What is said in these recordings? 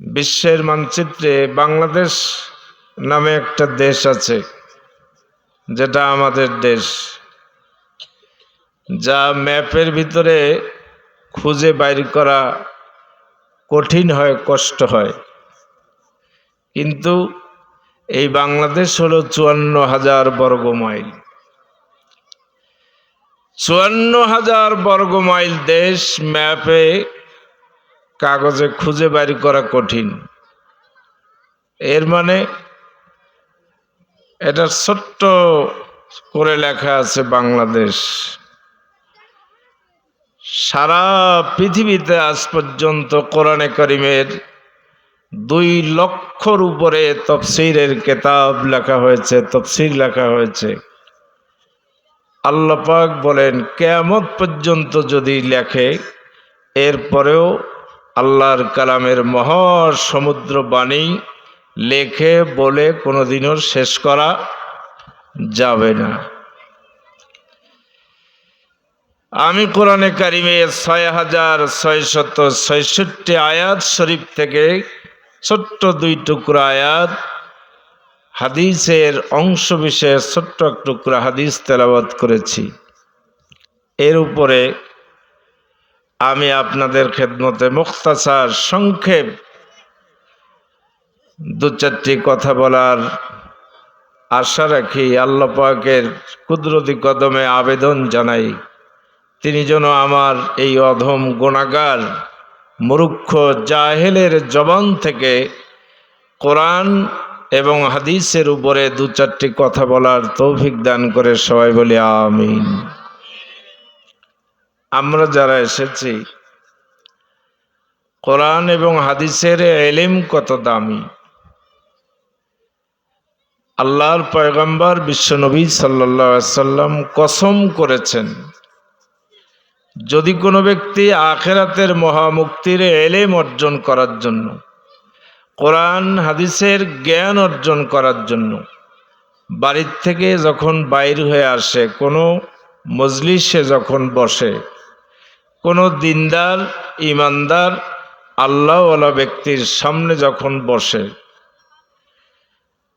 বিশ্বের মানচিত্রে বাংলাদেশ নামে একটা দেশ আছে, যেটা আমাদের দেশ, যা ম্যাপের ভিতরে খুঁজে বাইর করা কঠিন হয়, কষ্ট হয়। কিন্তু এই বাংলাদেশ হলো 54,000 বর্গ মাইল। 54,000 বর্গ মাইল দেশ ম্যাপে কাগজে খুঁজে বাইর করা কঠিন। এর মানে এটা ছোট্ট করে লেখা আছে বাংলাদেশ। সারা পৃথিবীতে আজ পর্যন্ত কোরআনে কারিমের 2 লক্ষর উপরে তাফসীরের কিতাব লেখা হয়েছে, তাফসীর লেখা হয়েছে। আল্লাহ পাক বলেন কিয়ামত পর্যন্ত যদি লেখে, এরপরেও আল্লাহর কালামের মহা সমুদ্র বাণী লেখে বলে কোনোদিনও শেষ করা যাবে না। আমি কোরআনে কারিমে 6,666 আয়াত শরীফ থেকে ছোট্ট 2 টুকরা আয়াত, হাদিসের অংশ বিশেষ ছোট্ট এক টুকরা হাদিস তেলাওয়াত করেছি। এর উপরে আমি আপনাদের খেদমতে মুখতাসার সংক্ষেপ 2-4টি কথা বলার আশা রাখি। আল্লাহ পাকের কুদরতি কদমে আবেদন জানাই, তিনি যেন আমার এই অধম গুনাহগার মূর্খ জাহেলের জবান থেকে কোরআন এবং হাদিসের উপরে 2-4টি কথা বলার তৌফিক দান করে। সবাই বলি আমিন। আমরা যারা এসেছি, কোরআন এবং হাদিসের ইলম কত দামি। আল্লাহর পয়গম্বর বিশ্বনবী সাল্লাল্লাহু আলাইহি সাল্লাম কসম করেছেন, যদি কোনো ব্যক্তি আখিরাতের মহামুক্তির ইলম অর্জন করার জন্য, কোরআন হাদিসের জ্ঞান অর্জন করার জন্য বাড়ির থেকে যখন বাইর হয়ে আসে, কোনো মজলিসে যখন বসে, কোনো দিনদার ইমানদার আল্লাহওয়ালা ব্যক্তির সামনে যখন বসে,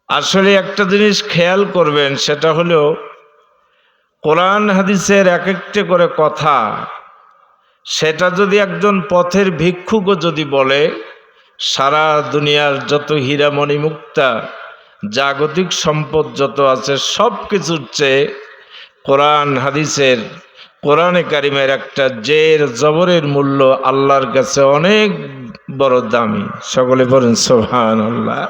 আসলে একটা জিনিস খেয়াল করবেন, সেটা হলো কোরআন হাদিসের এক একটা করে কথা, সেটা যদি একজন পথের ভিক্ষুকও যদি বলে, সারা দুনিয়ার যত হীরামণি মুক্তা জাগতিক সম্পদ যত আছে সব কিছুর চেয়ে কোরআন হাদিসের, কোরআনে কারিমের একটা জের জবরের মূল্য আল্লাহর কাছে অনেক বড় দামি। সকলে বলেন সুবহানাল্লাহ।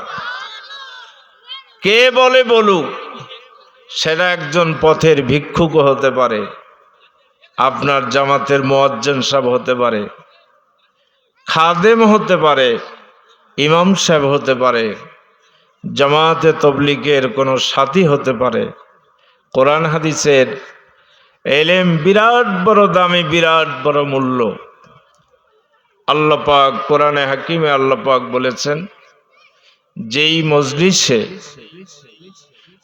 কে বলে বলুক, সেটা একজন পথের ভিক্ষুক হতে পারে, আপনার জামাতের মুয়াজ্জিন সাহেব হতে পারে, খাদেম হতে পারে, ইমাম সাহেব হতে পারে, জামাতে তবলিগের কোনো সাথী হতে পারে। কোরআন হাদিসের ইলম বিরাট বড় দামি, বিরাট বড় মূল্য। আল্লাহ পাক কোরআনে হাকিমে আল্লাহ পাক বলেছেন, যেই মজলিসে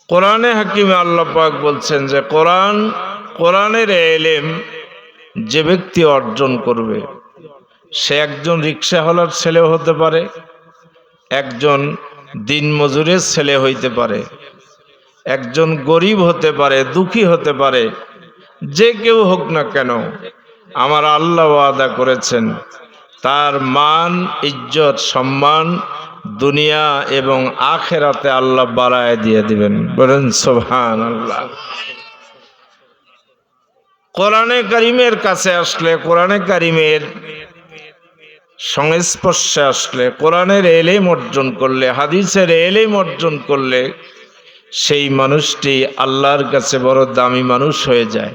কোরআনে হাকিমে আল্লাহ পাক বলছেন যে কোরআনের ইলম যে ব্যক্তি অর্জন করবে, সে একজন রিকশাওয়ালার ছেলেও হতে পারে, একজন দিনমজুরের ছেলে হইতে পারে, একজন গরিব হতে পারে, দুঃখী হতে পারে, যে কেউ হোক না কেন, আমার আল্লাহ ওয়াদা করেছেন তার মান, ইজ্জত, সম্মান দুনিয়া এবং আখিরাতে আল্লাহ বাড়ায় দিয়ে দিবেন। বলেন সুবহানাল্লাহ। কোরআনে কারিমের কাছে আসলে, কোরআনে কারিমের সংস্পর্শে আসলে, কোরআনের ইলম অর্জন করলে, হাদিসের ইলম অর্জন করলে, সেই মানুষটি আল্লাহর কাছে বড় দামি মানুষ হয়ে যায়।